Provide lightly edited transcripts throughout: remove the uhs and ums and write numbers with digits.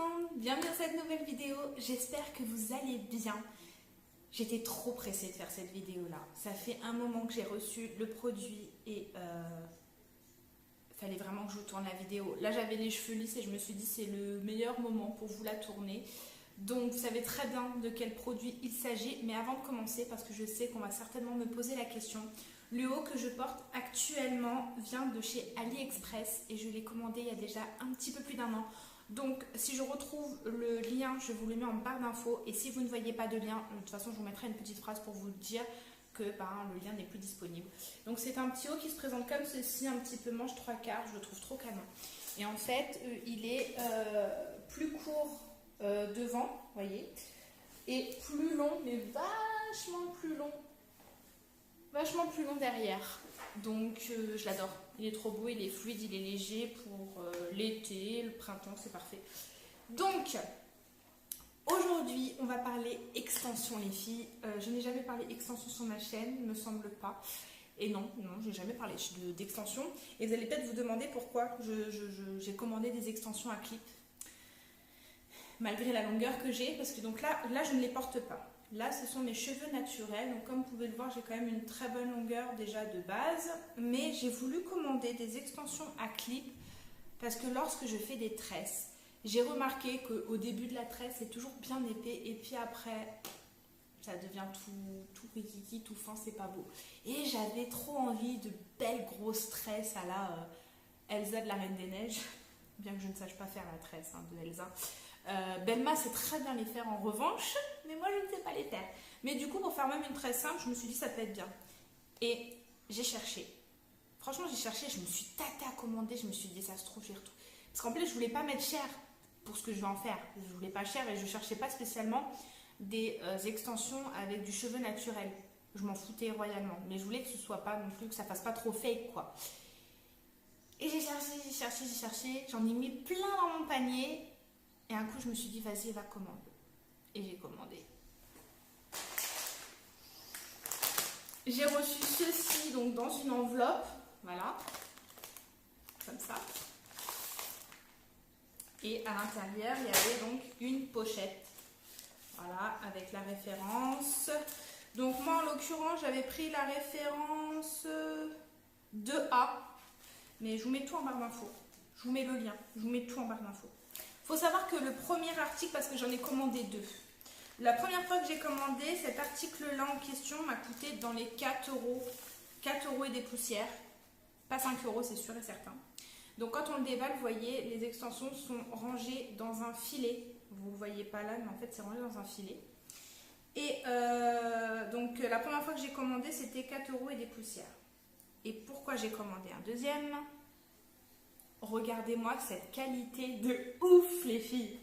monde, bienvenue dans cette nouvelle vidéo, j'espère que vous allez bien. J'étais trop pressée de faire cette vidéo là, ça fait un moment que j'ai reçu le produit et fallait vraiment que je vous tourne la vidéo. Là j'avais les cheveux lisses et je me suis dit c'est le meilleur moment pour vous la tourner. Donc vous savez très bien de quel produit il s'agit, mais avant de commencer, parce que je sais qu'on va certainement me poser la question, le haut que je porte actuellement vient de chez AliExpress et je l'ai commandé il y a déjà un petit peu plus d'un an. Donc si je retrouve le lien, je vous le mets en barre d'infos, et si vous ne voyez pas de lien, de toute façon je vous mettrai une petite phrase pour vous dire que le lien n'est plus disponible. Donc c'est un petit haut qui se présente comme ceci, un petit peu manche 3/4, je le trouve trop canon. Et en fait il est plus court devant, vous voyez, et plus long, mais vachement plus long derrière. Donc je l'adore, il est trop beau, il est fluide, il est léger pour l'été, le printemps, c'est parfait. Donc aujourd'hui on va parler extension les filles. Je n'ai jamais parlé extension sur ma chaîne, il me semble pas. Et non, j'ai jamais parlé d'extension. Et vous allez peut-être vous demander pourquoi j'ai commandé des extensions à clip malgré la longueur que j'ai, parce que donc là je ne les porte pas. Là, ce sont mes cheveux naturels, donc comme vous pouvez le voir, j'ai quand même une très bonne longueur déjà de base, mais j'ai voulu commander des extensions à clip parce que lorsque je fais des tresses, j'ai remarqué qu'au début de la tresse, c'est toujours bien épais, et puis après, ça devient tout rikiki, tout fin, c'est pas beau. Et j'avais trop envie de belles grosses tresses à la Elsa de la Reine des Neiges, bien que je ne sache pas faire la tresse de Elsa. Belma sait très bien les faire en revanche, mais moi je ne sais pas les faire. Mais du coup, pour faire même une tresse simple, je me suis dit ça peut être bien. Et j'ai cherché. Franchement, j'ai cherché, je me suis tâtée à commander, je me suis dit ça se trouve, j'ai retrouvé. Parce qu'en plus, je voulais pas mettre cher pour ce que je vais en faire. Je voulais pas cher et je cherchais pas spécialement des extensions avec du cheveu naturel. Je m'en foutais royalement. Mais je voulais que ce soit pas non plus, que ça fasse pas trop fake quoi. Et j'ai cherché, j'en ai mis plein dans mon panier. Et un coup, je me suis dit, vas-y, va commander. Et j'ai commandé. J'ai reçu ceci donc dans une enveloppe. Voilà. Comme ça. Et à l'intérieur, il y avait donc une pochette. Voilà, avec la référence. Donc moi, en l'occurrence, j'avais pris la référence 2A. Mais je vous mets tout en barre d'infos. Je vous mets le lien. Je vous mets tout en barre d'infos. Il faut savoir que le premier article, parce que j'en ai commandé deux, la première fois que j'ai commandé, cet article-là en question m'a coûté dans les 4 euros. 4 euros et des poussières. Pas 5 euros, c'est sûr et certain. Donc quand on le déballe, vous voyez, les extensions sont rangées dans un filet. Vous ne le voyez pas là, mais en fait, c'est rangé dans un filet. Et donc la première fois que j'ai commandé, c'était 4 euros et des poussières. Et pourquoi j'ai commandé un deuxième ? Regardez-moi cette qualité de ouf, les filles.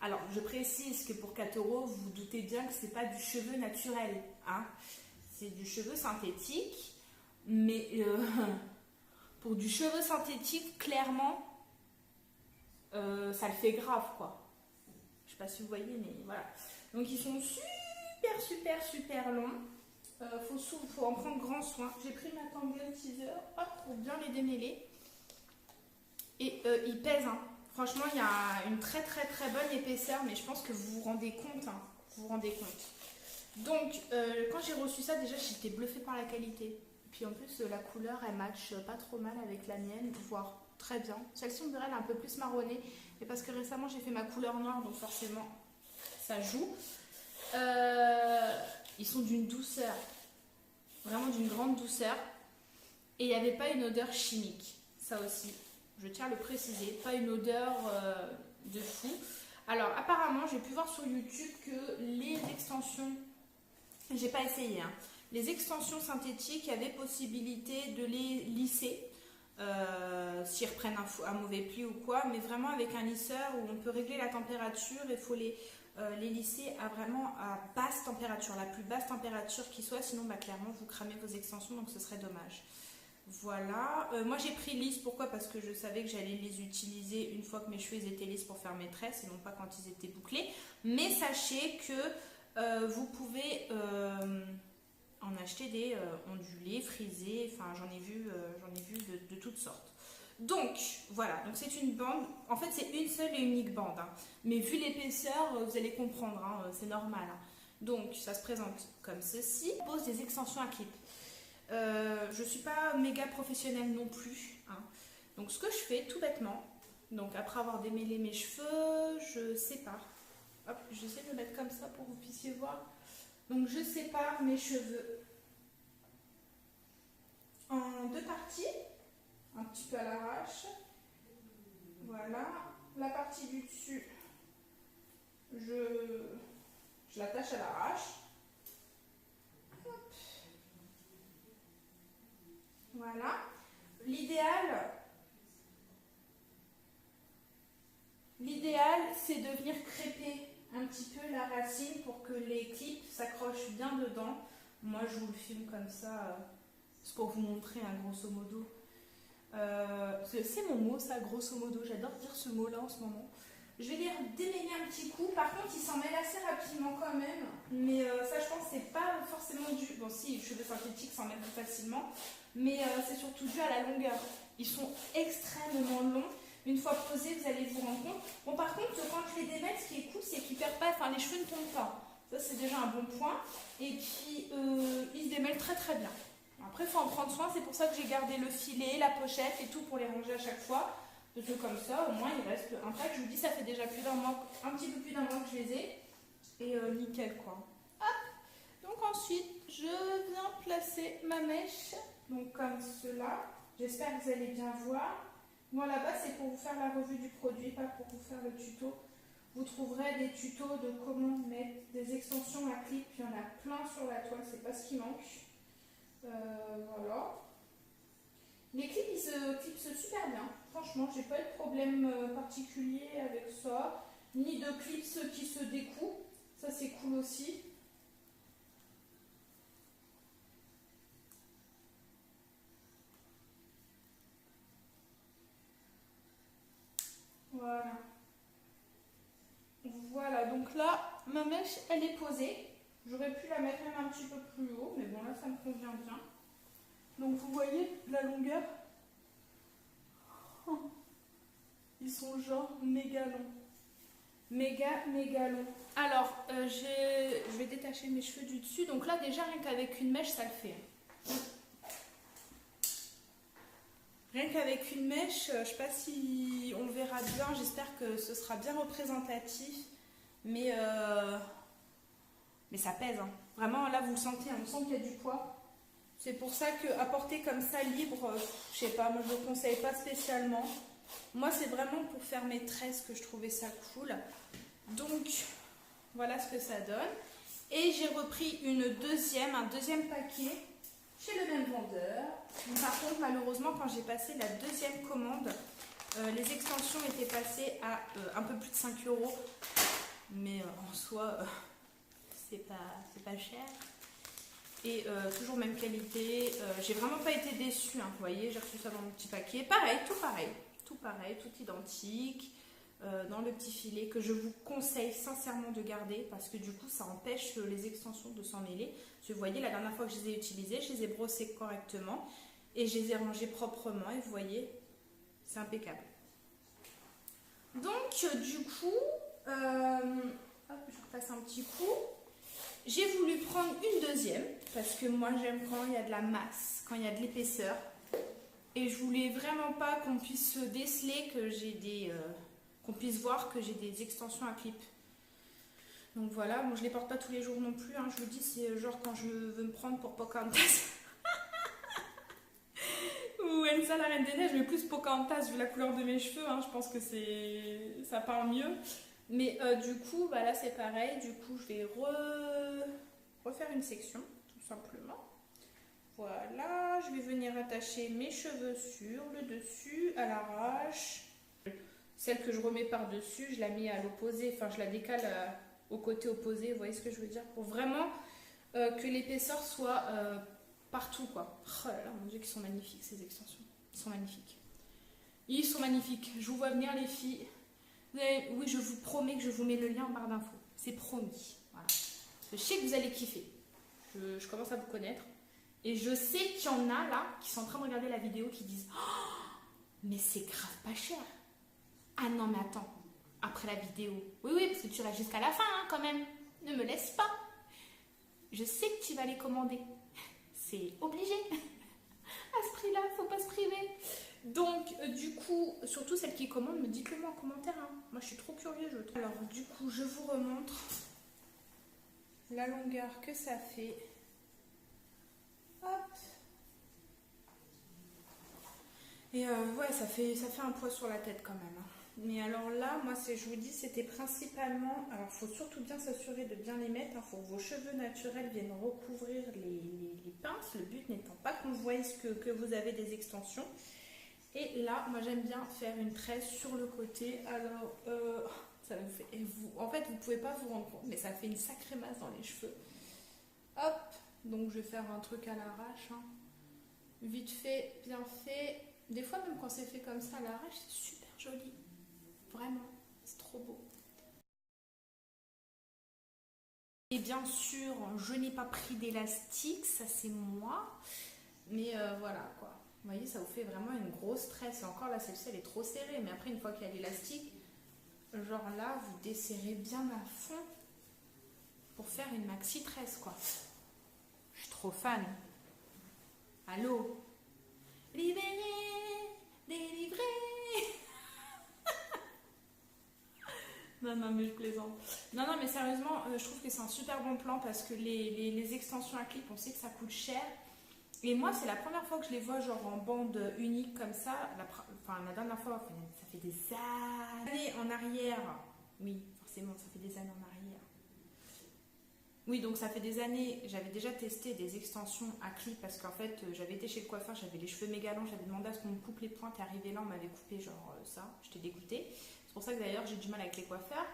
Alors, je précise que pour 4 euros, vous vous doutez bien que ce n'est pas du cheveu naturel. Hein, c'est du cheveu synthétique. Mais pour du cheveu synthétique, clairement, ça le fait grave, quoi. Je ne sais pas si vous voyez, mais voilà. Donc, ils sont super longs. Faut en prendre grand soin. J'ai pris ma Tangle Teaser pour bien les démêler. Et il pèse, hein. Franchement, il y a une très bonne épaisseur, mais je pense que vous vous rendez compte. Hein. Vous vous rendez compte. Donc, quand j'ai reçu ça, déjà, j'étais bluffée par la qualité. Et puis en plus, la couleur, elle match pas trop mal avec la mienne, voire très bien. Celle-ci, on dirait, elle est un peu plus marronnée. Mais parce que récemment, j'ai fait ma couleur noire, donc forcément, ça joue. Ils sont d'une douceur. Vraiment d'une grande douceur. Et il n'y avait pas une odeur chimique. Ça aussi. Je tiens à le préciser, pas une odeur de fou. Alors apparemment, j'ai pu voir sur YouTube que les extensions, j'ai pas essayé, hein, les extensions synthétiques, il y avait possibilité de les lisser, s'ils reprennent un mauvais pli ou quoi, mais vraiment avec un lisseur où on peut régler la température, il faut les lisser à basse température, la plus basse température qui soit, sinon clairement vous cramez vos extensions, donc ce serait dommage. Voilà, moi j'ai pris lisse, pourquoi ? Parce que je savais que j'allais les utiliser une fois que mes cheveux étaient lisses pour faire mes tresses et non pas quand ils étaient bouclés. Mais sachez que vous pouvez en acheter des ondulés, frisés, enfin j'en ai vu de toutes sortes. Donc voilà, donc c'est une bande, en fait c'est une seule et unique bande, hein. Mais vu l'épaisseur, vous allez comprendre, hein, c'est normal, hein. Donc ça se présente comme ceci. Je pose des extensions à clip. Je ne suis pas méga professionnelle non plus, hein. Donc ce que je fais tout bêtement, donc après avoir démêlé mes cheveux, je sépare. Hop, j'essaie de le mettre comme ça pour que vous puissiez voir. Donc je sépare mes cheveux en deux parties, un petit peu à l'arrache. Voilà, la partie du dessus, je l'attache à l'arrache. Voilà. L'idéal, c'est de venir crêper un petit peu la racine pour que les clips s'accrochent bien dedans. Moi, je vous le filme comme ça, c'est pour vous montrer, hein, grosso modo. C'est mon mot, ça, grosso modo. J'adore dire ce mot-là en ce moment. Je vais les démêler un petit coup. Par contre, ils s'en mêlent assez rapidement quand même. Mais ça, je pense que c'est pas forcément dû. Bon, si, les cheveux synthétiques s'en mêlent plus facilement. Mais c'est surtout dû à la longueur. Ils sont extrêmement longs. Une fois posés, vous allez vous rendre compte. Bon, par contre, quand je les démêle, ce qui est cool, c'est qu'ils perdent pas. Enfin, les cheveux ne tombent pas. Ça, c'est déjà un bon point. Et puis, ils se démêlent très très bien. Après, il faut en prendre soin. C'est pour ça que j'ai gardé le filet, la pochette et tout pour les ranger à chaque fois. Parce que comme ça, au moins, il reste intact. Je vous dis, ça fait déjà plus d'un mois, un petit peu plus d'un mois que je les ai. Et nickel, quoi. Hop. Donc ensuite, je viens placer ma mèche. Donc comme cela. J'espère que vous allez bien voir. Moi, là-bas, c'est pour vous faire la revue du produit, pas pour vous faire le tuto. Vous trouverez des tutos de comment mettre des extensions à clip. Il y en a plein sur la toile, c'est pas ce qui manque. Voilà. Les clips, ils se clipsent super bien. Franchement, j'ai pas eu de problème particulier avec ça. Ni de clips qui se découpent. Ça, c'est cool aussi. Voilà. Voilà, donc là, ma mèche, elle est posée. J'aurais pu la mettre même un petit peu plus haut, mais bon, là, ça me convient bien. Donc, vous voyez la longueur? Oh. Ils sont genre méga longs. Méga longs. Alors, je vais détacher mes cheveux du dessus. Donc là, déjà, rien qu'avec une mèche, ça le fait. Rien qu'avec une mèche, je ne sais pas si on le verra bien, j'espère que ce sera bien représentatif, mais ça pèse, hein. Vraiment, là vous le sentez, hein, on sent qu'il y a du poids. C'est pour ça qu'à porter comme ça libre, je sais pas, moi je ne le conseille pas spécialement. Moi c'est vraiment pour faire mes tresses que je trouvais ça cool. Donc voilà ce que ça donne. Et j'ai repris un deuxième paquet chez le même vendeur. Par contre, malheureusement, quand j'ai passé la deuxième commande, les extensions étaient passées à un peu plus de 5 €. Mais en soi, c'est pas cher. Et toujours même qualité. J'ai vraiment pas été déçue, hein. Vous voyez, j'ai reçu ça dans mon petit paquet. Pareil, tout identique. Dans le petit filet que je vous conseille sincèrement de garder parce que du coup ça empêche les extensions de s'en mêler. Parce que vous voyez, la dernière fois que je les ai utilisées, je les ai brossées correctement et je les ai rangées proprement et vous voyez, c'est impeccable. Donc du coup, hop, je repasse un petit coup. J'ai voulu prendre une deuxième parce que moi j'aime quand il y a de la masse, quand il y a de l'épaisseur. Et je voulais vraiment pas qu'on puisse déceler que j'ai des... qu'on puisse voir que j'ai des extensions à clip. Donc voilà, bon, je les porte pas tous les jours non plus, hein. Je vous dis, c'est genre quand je veux me prendre pour Pocahontas ou Elsa la Reine des Neiges, mais plus Pocahontas vu la couleur de mes cheveux, hein. Je pense que ça parle mieux. Mais du coup, bah là c'est pareil, du coup je vais refaire une section, tout simplement. Voilà, je vais venir attacher mes cheveux sur le dessus, à l'arrache. Celle que je remets par-dessus, je la mets à l'opposé, enfin je la décale au côté opposé, vous voyez ce que je veux dire? Pour vraiment que l'épaisseur soit partout, quoi. Oh là là, mon Dieu, qu'ils sont magnifiques ces extensions. Ils sont magnifiques. Ils sont magnifiques. Je vous vois venir les filles. Oui, je vous promets que je vous mets le lien en barre d'infos. C'est promis. Voilà. Je sais que vous allez kiffer. Je commence à vous connaître. Et je sais qu'il y en a là qui sont en train de regarder la vidéo qui disent oh, mais c'est grave pas cher. Ah non, mais attends, après la vidéo. Oui, parce que tu restes jusqu'à la fin, hein, quand même. Ne me laisse pas. Je sais que tu vas les commander. C'est obligé. À ce prix-là, faut pas se priver. Donc, du coup, surtout celles qui commandent, me dites-le moi en commentaire. Hein. Moi, je suis trop curieuse. Alors, du coup, je vous remontre la longueur que ça fait. Hop. Et ouais, ça fait un poids sur la tête quand même. Hein. Mais alors là, moi, je vous dis, c'était principalement... Alors, il faut surtout bien s'assurer de bien les mettre. Il faut que vos cheveux naturels viennent recouvrir les pinces. Le but n'étant pas qu'on voie que vous avez des extensions. Et là, moi, j'aime bien faire une tresse sur le côté. Alors, ça me fait... en fait, vous ne pouvez pas vous rendre compte, mais ça fait une sacrée masse dans les cheveux. Hop. Donc, je vais faire un truc à l'arrache. Hein. Vite fait, bien fait. Des fois, même quand c'est fait comme ça à l'arrache, c'est super joli. Vraiment, c'est trop beau. Et bien sûr, je n'ai pas pris d'élastique, ça c'est moi. Mais voilà quoi. Vous voyez, ça vous fait vraiment une grosse tresse. Et encore là, celle-ci, elle est trop serrée. Mais après, une fois qu'il y a l'élastique, genre là, vous desserrez bien à fond pour faire une maxi tresse quoi. Je suis trop fan. Allô? Libéré, délivré. Non, mais je plaisante. Non, mais sérieusement, je trouve que c'est un super bon plan parce que les extensions à clip, on sait que ça coûte cher. Et moi, c'est la première fois que je les vois genre en bande unique comme ça. La dernière fois, ça fait des années en arrière. Oui, forcément, ça fait des années en arrière. Oui, donc ça fait des années, j'avais déjà testé des extensions à clip parce qu'en fait, j'avais été chez le coiffeur, j'avais les cheveux méga longs, j'avais demandé à ce qu'on me coupe les pointes et arrivé là, on m'avait coupé genre ça, j'étais dégoûtée. C'est pour ça que d'ailleurs, j'ai du mal avec les coiffeurs.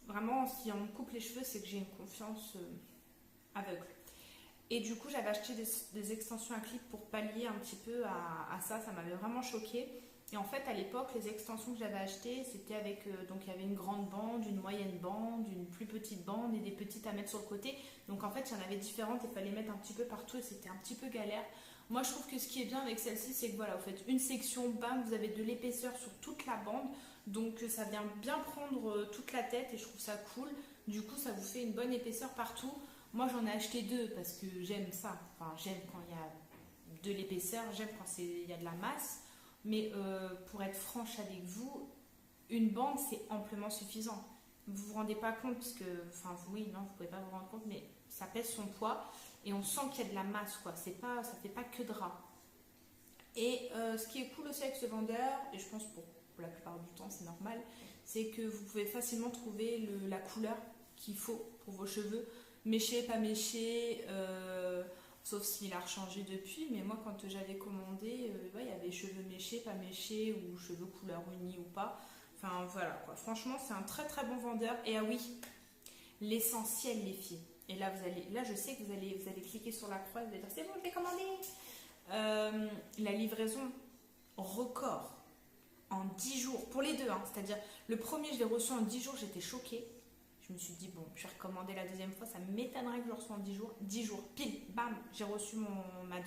Vraiment, si on me coupe les cheveux, c'est que j'ai une confiance aveugle. Et du coup, j'avais acheté des extensions à clip pour pallier un petit peu à ça, ça m'avait vraiment choquée. Et en fait, à l'époque, les extensions que j'avais achetées, c'était avec... donc, il y avait une grande bande, une moyenne bande, une plus petite bande et des petites à mettre sur le côté. Donc, en fait, il y en avait différentes et il fallait mettre un petit peu partout et c'était un petit peu galère. Moi, je trouve que ce qui est bien avec celle-ci, c'est que voilà, vous faites une section, bam, vous avez de l'épaisseur sur toute la bande. Donc, ça vient bien prendre toute la tête et je trouve ça cool. Du coup, ça vous fait une bonne épaisseur partout. Moi, j'en ai acheté deux parce que j'aime ça. Enfin, j'aime quand il y a de l'épaisseur, j'aime quand il y a de la masse. Mais pour être franche avec vous, une bande c'est amplement suffisant. Vous vous rendez pas compte parce que, enfin oui, non, vous pouvez pas vous rendre compte, mais ça pèse son poids et on sent qu'il y a de la masse quoi. C'est pas, ça fait pas que drap. Et ce qui est cool aussi avec ce vendeur, et je pense pour la plupart du temps c'est normal, c'est que vous pouvez facilement trouver la couleur qu'il faut pour vos cheveux, méché, pas méché. Sauf s'il a rechangé depuis, mais moi quand j'avais commandé, ouais, il y avait cheveux méchés, pas méchés, ou cheveux couleur unie ou pas. Enfin voilà quoi, franchement c'est un très très bon vendeur. Et ah oui, l'essentiel les filles. Et là je sais que vous allez cliquer sur la croix, vous allez dire c'est bon, je l'ai commandé. La livraison record en 10 jours, pour les deux, hein, c'est-à-dire le premier je l'ai reçu en 10 jours, j'étais choquée. Je me suis dit, bon, je vais recommander la deuxième fois, ça m'étonnerait que je le reçois en 10 jours. 10 jours, pile, bam, j'ai reçu ma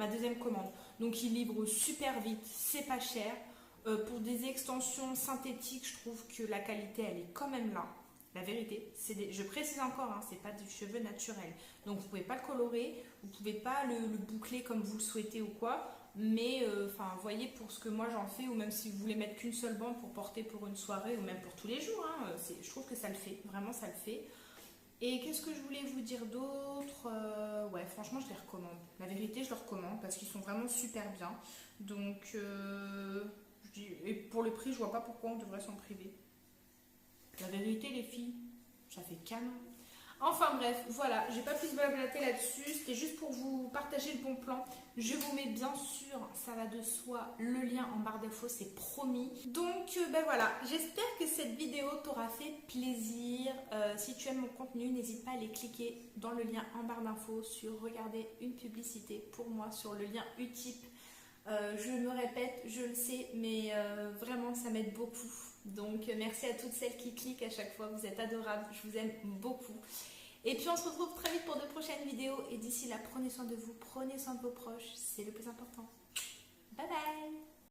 deuxième commande. Donc, il livre super vite, c'est pas cher. Pour des extensions synthétiques, je trouve que la qualité, elle est quand même là. La vérité, je précise encore, hein, c'est pas du cheveu naturel. Donc, vous pouvez pas le colorer, vous pouvez pas le boucler comme vous le souhaitez ou quoi. Mais voyez pour ce que moi j'en fais, ou même si vous voulez mettre qu'une seule bande pour porter pour une soirée ou même pour tous les jours, hein, je trouve que ça le fait, vraiment ça le fait. Et qu'est-ce que je voulais vous dire d'autre? Ouais, franchement je les recommande, la vérité je les recommande parce qu'ils sont vraiment super bien. Donc et pour le prix je vois pas pourquoi on devrait s'en priver. La vérité les filles, ça fait canon. Enfin bref, voilà, j'ai pas plus blablater là-dessus, c'était juste pour vous partager le bon plan. Je vous mets bien sûr, ça va de soi, le lien en barre d'infos, c'est promis. Donc ben voilà, j'espère que cette vidéo t'aura fait plaisir. Si tu aimes mon contenu, n'hésite pas à aller cliquer dans le lien en barre d'infos sur regarder une publicité pour moi sur le lien Utip. Je me répète, je le sais, mais vraiment ça m'aide beaucoup. Donc merci à toutes celles qui cliquent à chaque fois, vous êtes adorables, je vous aime beaucoup. Et puis on se retrouve très vite pour de prochaines vidéos et d'ici là, prenez soin de vous, prenez soin de vos proches, c'est le plus important. Bye bye!